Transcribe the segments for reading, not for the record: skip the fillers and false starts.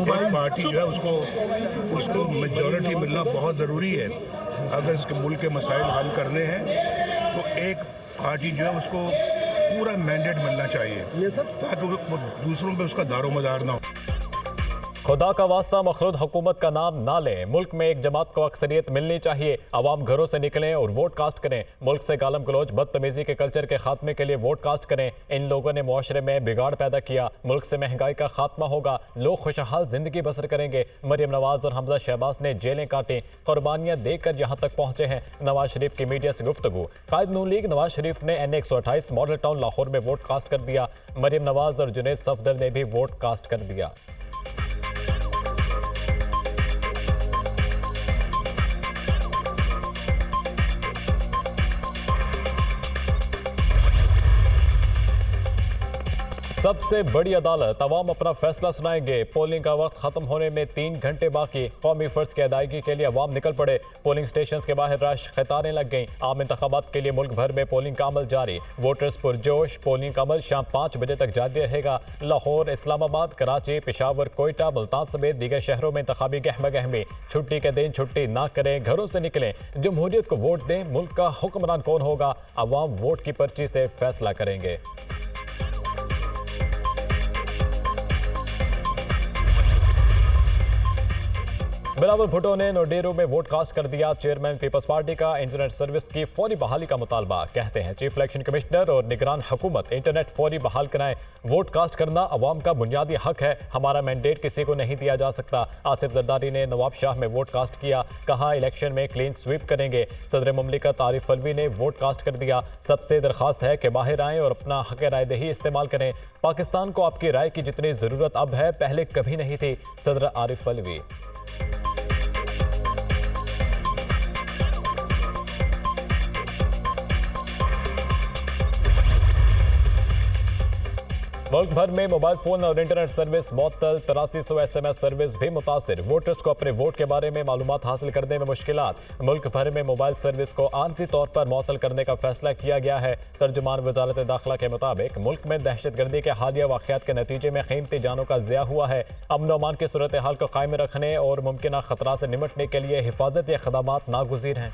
एक पार्टी जो है उसको मेजॉरिटी मिलना बहुत ज़रूरी है। अगर इसके मुल्क के मसाइल हल करने हैं तो एक पार्टी जो है उसको पूरा मैंडेट मिलना चाहिए ताकि वो दूसरों पे उसका दारोमदार ना हो। खुदा का वास्ता मखरूद हुकूमत का नाम ना लें। मुल्क में एक जमात को अक्सरियत मिलनी चाहिए। आवाम घरों से निकलें और वोट कास्ट करें। मुल्क से गालम गलोच बदतमीजी के कल्चर के खात्मे के लिए वोट कास्ट करें। इन लोगों ने मुआशरे में बिगाड़ पैदा किया। मुल्क से महंगाई का खात्मा होगा, लोग खुशहाल जिंदगी बसर करेंगे। मरियम नवाज और हमजा शहबाज ने जेलें काटी, कुर्बानियां देकर यहाँ तक पहुंचे हैं। नवाज शरीफ की मीडिया से गुफ्तगू। कायद नून लीग नवाज शरीफ ने NA 128 मॉडल टाउन लाहौर में वोट कास्ट कर दिया। मरियम नवाज और जुनैद सफदर ने भी वोट कास्ट कर दिया। सबसे बड़ी अदालत अवाम अपना फैसला सुनाएंगे। पोलिंग का वक्त खत्म होने में 3 घंटे बाकी। कौमी फर्ज की अदायगी के लिए अवाम निकल पड़े। पोलिंग स्टेशन के बाहर रश, कतारें लग गईं। आम इंतखाबात के लिए मुल्क भर में पोलिंग का अमल जारी। वोटर्स पुरजोश। पोलिंग का अमल शाम 5 बजे तक जारी रहेगा। लाहौर, इस्लामाबाद, कराची, पेशावर, कोयटा, मुल्तान समेत दीगर शहरों में इंतखाबी गहमा गहमी। छुट्टी के दिन छुट्टी ना करें, घरों से निकलें, जमहूरियत को वोट दें। मुल्क का हुक्मरान कौन होगा, अवाम वोट की पर्ची से फैसला करेंगे। बिलावल भुट्टो ने नोडेरो में वोट कास्ट कर दिया। चेयरमैन पीपल्स पार्टी का इंटरनेट सर्विस की फौरी बहाली का मुतालबा। कहते हैं चीफ इलेक्शन कमिश्नर और निगरान हुकूमत इंटरनेट फौरी बहाल कराएं। वोट कास्ट करना अवाम का बुनियादी हक है, हमारा मैंडेट किसी को नहीं दिया जा सकता। आसिफ जरदारी ने नवाब शाह में वोट कास्ट किया, कहा इलेक्शन में क्लीन स्वीप करेंगे। सदर मुमलिकत आरिफ अलवी ने वोट कास्ट कर दिया। सबसे दरखास्त है कि बाहर आएं और अपना हक राय दही इस्तेमाल करें। पाकिस्तान को आपकी राय की जितनी जरूरत अब है, पहले कभी नहीं थी। सदर आरिफ अलवी। मुल्क भर में मोबाइल फोन और इंटरनेट सर्विस मअतल। 8300 SMS सर्विस भी मुतासिर। वोटर्स को अपने वोट के बारे में मालूमात हासिल करने में मुश्किलात। मुल्क भर में मोबाइल सर्विस को आर्जी तौर पर मअतल करने का फैसला किया गया है। तर्जुमान वजारत दाखिला के मुताबिक मुल्क में दहशतगर्दी के हालिया वाक़यात के नतीजे में कीमती जानों का ज़िया हुआ है। अमन अमान की सूरत हाल को कायम रखने और मुमकिन खतरा से निमटने के लिए हिफाजती इक़दामात नागुज़ीर हैं।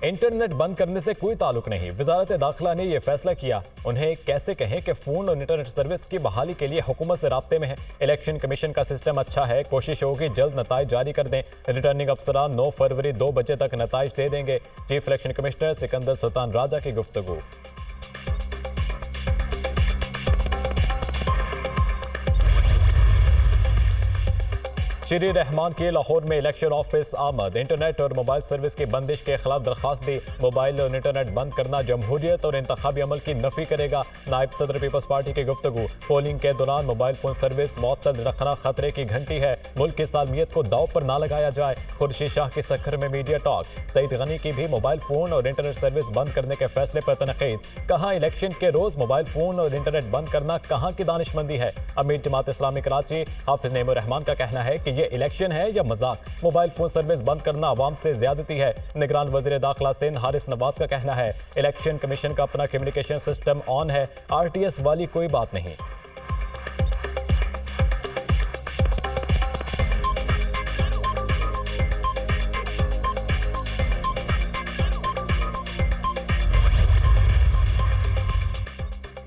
इंटरनेट बंद करने से कोई ताल्लुक नहीं, वजारत दाखिला ने यह फैसला किया। उन्हें कैसे कहें कि फोन और इंटरनेट सर्विस की बहाली के लिए हुकूमत से राब्ते में है। इलेक्शन कमीशन का सिस्टम अच्छा है, कोशिश होगी जल्द नताइज जारी कर दें। रिटर्निंग अफसरान 9 फरवरी 2 बजे तक नताइज दे देंगे। Chief election commissioner Sikandar Sultan Raja की गुफ्तगू। श्री रहमान की लाहौर में इलेक्शन ऑफिस आमद। इंटरनेट और मोबाइल सर्विस की बंदिश के खिलाफ दरखास्त दी। मोबाइल और इंटरनेट बंद करना जमहूरियत और इंतखाबी अमल की नफी करेगा। नायब सदर पीपल्स पार्टी की गुफ्तगू। पोलिंग के दौरान मोबाइल फोन सर्विस मअतल रखना खतरे की घंटी है। मुल्क की सालमियत को दाव पर ना लगाया जाए। खुर्शीद शाह की सक्खर में मीडिया टॉक। सईद गनी की भी मोबाइल फोन और इंटरनेट सर्विस बंद करने के फैसले पर तनकीद। कहा इलेक्शन के रोज मोबाइल फोन और इंटरनेट बंद करना कहाँ की दानिशमंदी है। अमीर जमात इस्लामी कराची हाफिज नईमुर रहमान का कहना है कि ये इलेक्शन है या मजाक। मोबाइल फोन सर्विस बंद करना अवाम से ज्यादती है। निगरान वजीर दाखिला सिंध हारिस नवाज का कहना है इलेक्शन कमीशन का अपना कम्युनिकेशन सिस्टम ऑन है, RTS वाली कोई बात नहीं।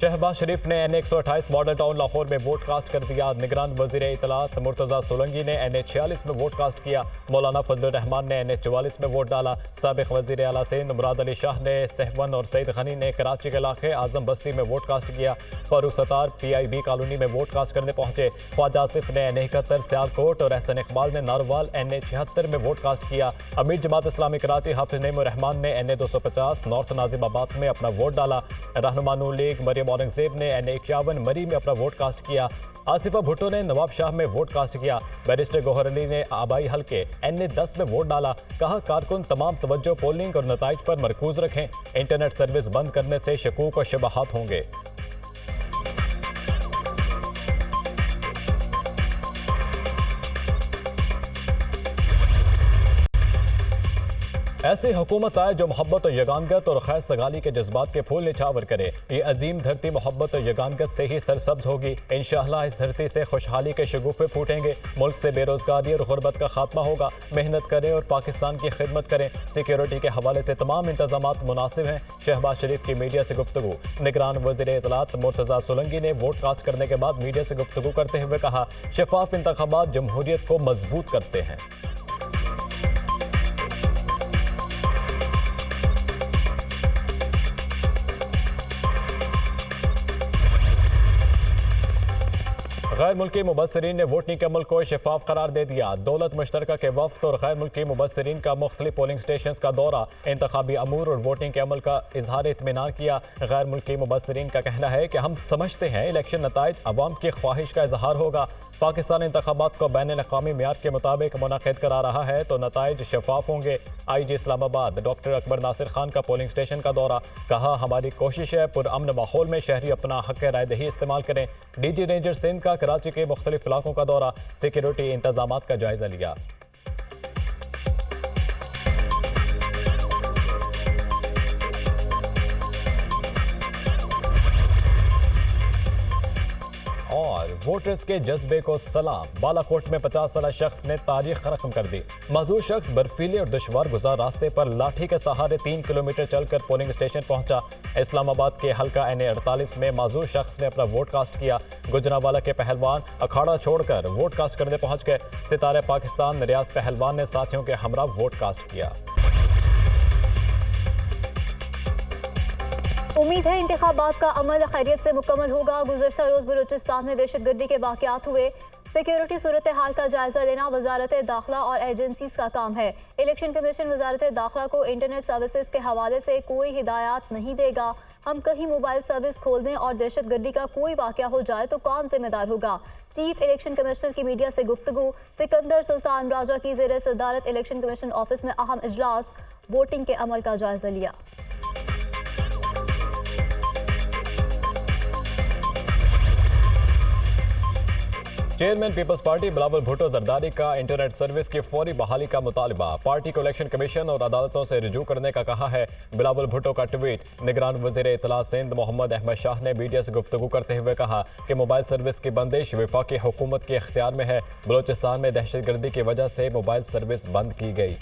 शहबाज शरीफ ने NA 128 मॉडल टाउन लाहौर में वोट कास्ट कर दिया। निगरान वजीर इतलात मुर्तजा सोलंगी ने NA 46 में वोट कास्ट किया। मौलाना फजलुर रहमान ने NA 44 में वोट डाला। साबिक वजीर आला सिंध मुराद अली शाह ने सहवन और सईद गनी ने कराची के इलाके आजम बस्ती में वोट कास्ट किया। फारूक सतार PIB कॉलोनी में वोट कास्ट करने पहुंचे। ख्वाजा आसिफ ने NA 71 सियालकोट और एहसन इकबाल ने नारवाल NA 76 में वोट कास्ट किया। अमीर जमात इस्लामी कराची हाफिज नईमुर रहमान ने NA 250 नॉर्थ नाजिमाबाद में अपना वोट डाला। रहनुमा नून लीग मरियम औरंगजेब ने NA 51 मरी में अपना वोट कास्ट किया। आसिफा भुट्टो ने नवाब शाह में वोट कास्ट किया। बैरिस्टर गौहर अली ने आबाई हल्के NA 10 में वोट डाला। कहा कारकुन तमाम तवज्जो पोलिंग और नताइज पर मरकूज रखें। इंटरनेट सर्विस बंद करने से शकूक और शबहात होंगे। ऐसी हुकूमत आए जो मोहब्बत और यगानगत और खैर सगाली के जज्बात के फूल निछावर करे। ये अजीम धरती मोहब्बत और यगानगत से ही सरसब्ज होगी। इंशाअल्लाह इस धरती से खुशहाली के शगुफे फूटेंगे। मुल्क से बेरोजगारी और गुर्बत का खात्मा होगा। मेहनत करें और पाकिस्तान की खिदमत करें। सिक्योरिटी के हवाले से तमाम इंतजामात मुनासिब हैं। शहबाज शरीफ की मीडिया से गुफ्तगू। निगरान वज़ीर इत्तलात मुर्तज़ा सोलंकी ने वोट कास्ट करने के बाद मीडिया से गुफ्तगू करते हुए कहा, शफाफ इंतखाबात जमहूरियत को मजबूत करते हैं। गैर मुल्की मुबस्सिरीन ने वोटिंग के अमल को शफाफ करार दे दिया। दौलत मुश्तरका के वफ्द और गैर मुल्की मुबस्सिरीन का मुख्तलिफ पोलिंग स्टेशन का दौरा, इंतखाबी अमूर और वोटिंग के अमल का इजहार इत्मीनान किया। गैर मुल्की मुबस्सिरीन का कहना है कि हम समझते हैं इलेक्शन नताइज अवाम की ख्वाहिश का इजहार होगा। पाकिस्तान इंतखाबात को बैन अक़वामी मियार के मुताबिक मुनक़िद करा रहा है तो नताइज शफाफ होंगे। IG इस्लामाबाद डॉक्टर अकबर नासिर खान का पोलिंग स्टेशन का दौरा, कहा हमारी कोशिश है पुरअमन माहौल में शहरी अपना हक़ राय दही इस्तेमाल करें। DG रेंजर सिंध का कराची के मुख्तलिफ इलाकों का दौरा, सिक्योरिटी इंतजामात का जायजा लिया। और वोटर्स के जज्बे को सलाम। बालाकोट में 50 साल शख्स ने तारीख रकम कर दी। मजदूर शख्स बर्फीले और दुश्वार गुजार रास्ते पर लाठी के सहारे 3 किलोमीटर चलकर पोलिंग स्टेशन पहुंचा। इस्लामाबाद के हल्का NA 48 में मजदूर शख्स ने अपना वोट कास्ट किया। गुजरांवाला के पहलवान अखाड़ा छोड़कर वोट कास्ट करने पहुंच गए। सितारे पाकिस्तान रियाज पहलवान ने साथियों के हमरा वोट कास्ट किया। उम्मीद है इंतखाबात का अमल खैरियत से मुकम्मल होगा। गुज़श्ता रोज़ बलूचिस्तान में दहशतगर्दी के वाक़यात हुए। सिक्योरिटी सूरत हाल का जायजा लेना वजारत दाखिला और एजेंसीज का काम है। इलेक्शन कमीशन वजारत दाखिला को इंटरनेट सर्विसेज के हवाले से कोई हिदायत नहीं देगा। हम कहीं मोबाइल सर्विस खोल दें और दहशतगर्दी का कोई वाक़या हो जाए तो कौन जिम्मेदार होगा। चीफ इलेक्शन कमिश्नर की मीडिया से गुफ्तगू। सिकंदर सुल्तान राजा की ज़ेर सदारत इलेक्शन कमीशन ऑफिस में अहम इजलास, वोटिंग के अमल का जायजा लिया। Chairman People's Party Bilawal Bhutto Zardari का इंटरनेट सर्विस की फौरी बहाली का मुतालबा। पार्टी को इलेक्शन कमीशन और अदालतों से रुजू करने का कहा है। बिलावल भुट्टो का ट्वीट। निगरान वज़ीर इत्तलात सिंध मोहम्मद अहमद शाह ने मीडिया से गुफ्तगू करते हुए कहा कि मोबाइल सर्विस की बंदिश वफाकी हुकूमत के इख्तियार में है। बलूचिस्तान में दहशतगर्दी की वजह से मोबाइल सर्विस बंद की गई।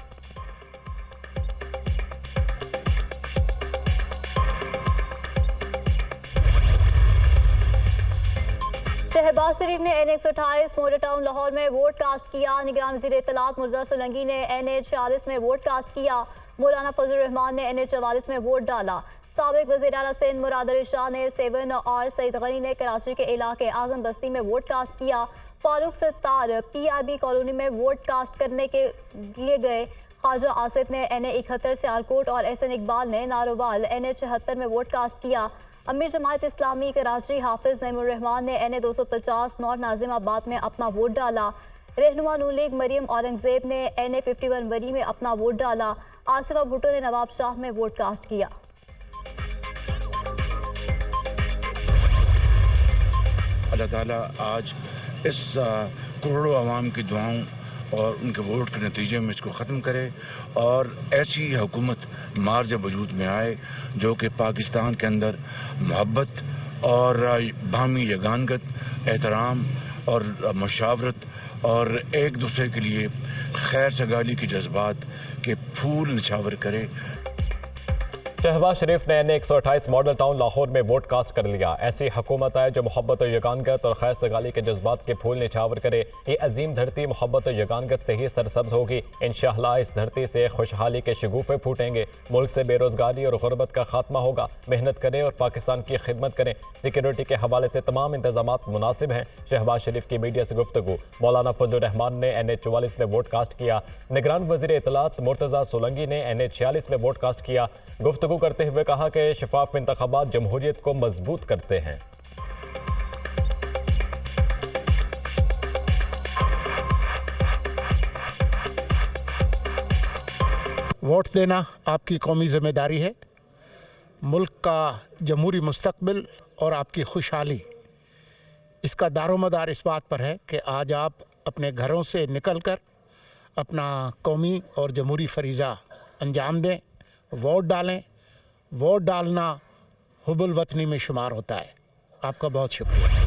शहबाज शरीफ ने NA 128 मॉडल टाउन लाहौर में वोट कास्ट किया। निगरान वज़ीर इत्तलात मुर्तज़ा सोलंकी ने NA 46 में वोट कास्ट किया। मौलाना फजल रहमान ने NA 44 में वोट डाला। साबिक वज़ीर आला सिंध मुराद अली शाह ने 7 और सईद गनी ने कराची के इलाके आजम बस्ती में वोट कास्ट किया। फारूक सत्तार PRB कॉलोनी में वोट कास्ट करने के लिए गए। ख्वाजा आसिफ ने NA 71 सियालकोट और SN इकबाल ने नारोवाल NA 76 में वोट कास्ट किया। अमीर जमात इस्लामी कराची हाफिज नईमुर रहमान ने NA 250 नॉर्थ नाजिमाबाद में अपना वोट डाला। रहनुमा नून लीग मरियम औरंगजेब ने NA 51 वरी में अपना वोट डाला। आसिफा भुट्टो ने नवाब शाह में वोट कास्ट किया। अल्लाह ताला आज इस करोड़ों आवाम की दुआओं और उनके वोट के नतीजे में इसको ख़त्म करे और ऐसी हुकूमत मार्ज वजूद में आए जो कि पाकिस्तान के अंदर मोहब्बत और बाहमी यगानगत, एहतराम और मशावरत और एक दूसरे के लिए खैर सगाली के जज्बात के फूल निछावर करे। शहबाज शरीफ ने NA 128 मॉडल टाउन लाहौर में वोट कास्ट कर लिया। ऐसी हुकूमत आए जो मोहब्बत और यगानगत और खैर सगाली के जज्बात के फूल निछावर करे। ये अजीम धरती मोहब्बत और यगानगत से ही सरसब्ज होगी। इंशाअल्लाह इस धरती से खुशहाली के शगुफे फूटेंगे। मुल्क से बेरोजगारी और गुर्बत का खात्मा होगा। मेहनत करें और पाकिस्तान की खिदमत करें। सिक्योरिटी के हवाले से तमाम इंतजामात मुनासिब हैं। शहबाज शरीफ की मीडिया से गुफ्तगू। मौलाना फजल रहमान ने NA 44 में वोट कास्ट किया। निगरान वज़ीर इत्तलात मुर्तज़ा सोलंकी ने NA 46 में वोट कास्ट किया। गुफ्तगू करते हुए कहा कि शफाफ इंतखाबात जमहूरियत को मजबूत करते हैं। वोट देना आपकी कौमी जिम्मेदारी है। मुल्क का जमहूरी मुस्तकबिल और आपकी खुशहाली, इसका दारोमदार इस बात पर है कि आज आप अपने घरों से निकलकर अपना कौमी और जमहूरी फरीज़ा अंजाम दें, वोट डालें। वोट डालना हुब्बुल वतनी में शुमार होता है। आपका बहुत शुक्रिया।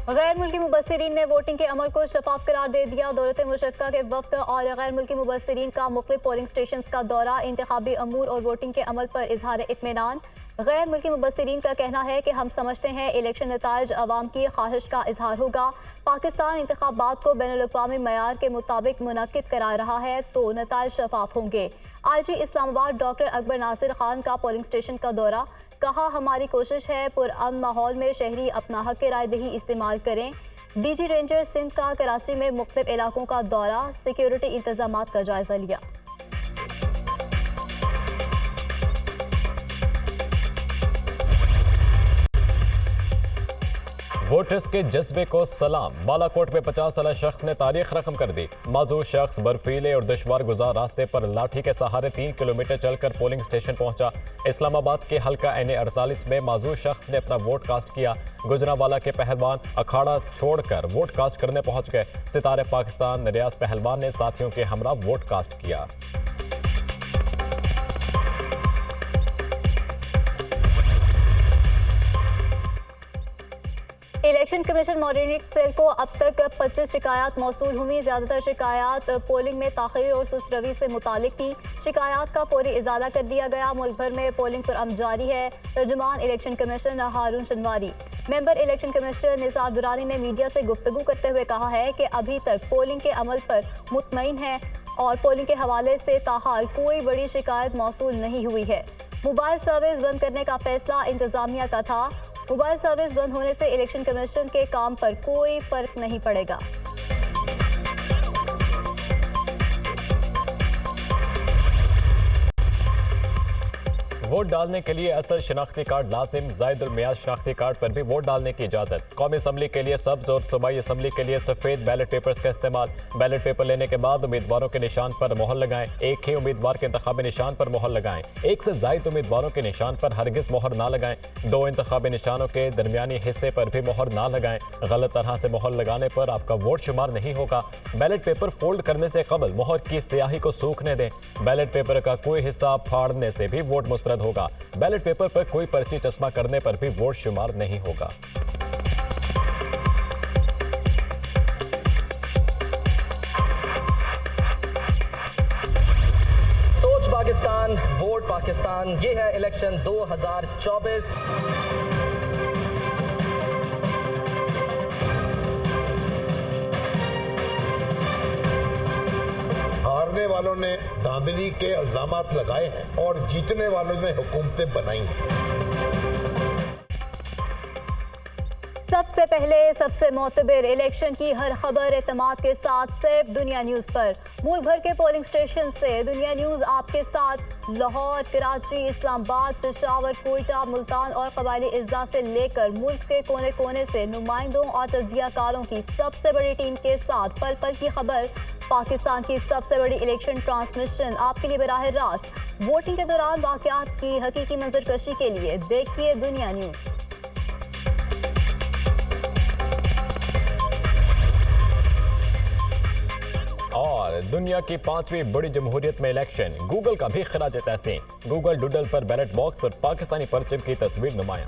गैर मुल्की मुबस्सिरीन ने वोटिंग के अमल को शफाफ करार दे दिया। दौलत मुशर्रका के वफ्द और गैर मुल्की मुबस्सिरीन का मुख्तलिफ पोलिंग स्टेशन का दौरा, इंतखाबी अमूर और वोटिंग के अमल पर इजहार इत्मीनान। गैर मुल्की मुबस्सिरीन का कहना है कि हम समझते हैं इलेक्शन नताइज अवाम की ख्वाहिश का इजहार होगा। पाकिस्तान इंतखाबात को बैनुल-अक़वामी मयार के मुताबिक मुनक्किद करा रहा है तो नताइज शफाफ होंगे। IG इस्लामाबाद डॉक्टर अकबर नासिर खान का पोलिंग स्टेशन का दौरा, कहा हमारी कोशिश है पुरअमन माहौल में शहरी अपना हक राय दही इस्तेमाल करें। DG रेंजर सिंध का कराची में मुख्तलिफ इलाकों का दौरा, सिक्योरिटी इंतजामात का जायजा लिया। वोटर्स के जज्बे को सलाम। बालाकोट में 50 साल शख्स ने तारीख रकम कर दी। माजूर शख्स बर्फीले और दुश्वार गुजार रास्ते पर लाठी के सहारे 3 किलोमीटर चलकर पोलिंग स्टेशन पहुंचा। इस्लामाबाद के हल्का NA 48 में माजूर शख्स ने अपना वोट कास्ट किया। गुजरांवाला के पहलवान अखाड़ा छोड़कर वोट कास्ट करने पहुंच गए। सितारे पाकिस्तान रियाज पहलवान ने साथियों के हमरा वोट कास्ट किया। इलेक्शन कमीशन मॉनिटरिंग सेल को अब तक 25 शिकायत मौसूल हुई। ज़्यादातर शिकायत पोलिंग में ताख़ीर और सुस्त रवी से मुतालिक थी। शिकायत का फौरी इजाला कर दिया गया। मुल्क भर में पोलिंग पर अमल जारी है। तर्जुमान election commission Haroon Shinwari, member election commission Nisar Durrani ने मीडिया से गुफ्तगू करते हुए कहा है कि अभी तक पोलिंग के अमल पर मुतमईन है और पोलिंग के हवाले से ताहाल कोई बड़ी शिकायत मौसूल नहीं हुई है। मोबाइल सर्विस बंद करने का फैसला इंतजामिया का था। मोबाइल सर्विस बंद होने से इलेक्शन कमीशन के काम पर कोई फर्क नहीं पड़ेगा। वोट डालने के लिए असल शनाख्ती कार्ड लाजिम। ज़ायदुल मियाद शनाख्ती कार्ड पर भी वोट डालने की इजाजत। कौमी असम्बली के लिए सब्ज और सूबाई असम्बली के लिए सफ़ेद बैलेट पेपर्स का इस्तेमाल। बैलेट पेपर लेने के बाद उम्मीदवारों के निशान पर मोहर लगाएं। एक ही उम्मीदवार के इंतखाबी निशान पर मोहर लगाएं। एक से ज़ायद उम्मीदवारों के निशान पर हरगिज़ मोहर ना लगाएं। 2 इंतखाबी निशानों के दरमियानी हिस्से पर भी मोहर ना लगाएं। गलत तरह से मोहर लगाने पर आपका वोट शुमार नहीं होगा। बैलेट पेपर फोल्ड करने से कबल मोहर की स्याही को सूखने दें। बैलेट पेपर का कोई हिस्सा फाड़ने से भी वोट मुस्तरद होगा। बैलेट पेपर पर कोई पर्ची चश्मा करने पर भी वोट शुमार नहीं होगा। सोच पाकिस्तान, वोट पाकिस्तान, ये है इलेक्शन 2024। हारने वालों ने धांधली के इल्जामात लगाए हैं और जीतने वालों ने हुकूमतें बनाई हैं। सबसे पहले सबसे मोतबर इलेक्शन की हर खबर एतमाद के साथ सिर्फ दुनिया न्यूज़ पर। मुल्क भर के पोलिंग स्टेशन से दुनिया न्यूज़ आपके साथ लाहौर, कराची, इस्लामाबाद, पेशावर, कोयटा, मुल्तान और कबायली अजला से लेकर मुल्क के कोने कोने से नुमाइंदों और तज्जियाकारों की सबसे बड़ी टीम के साथ पल पल की खबर। पाकिस्तान की सबसे बड़ी इलेक्शन ट्रांसमिशन आपके लिए बराह रास्त। वोटिंग के दौरान वाक़यात की हकीकी मंजरकशी के लिए देखिए दुनिया न्यूज़। और दुनिया की 5वीं बड़ी जमहूरियत में इलेक्शन, गूगल का भी खराज तहसीन। गूगल डूडल पर बैलेट बॉक्स और पाकिस्तानी परचम की तस्वीर नुमाया।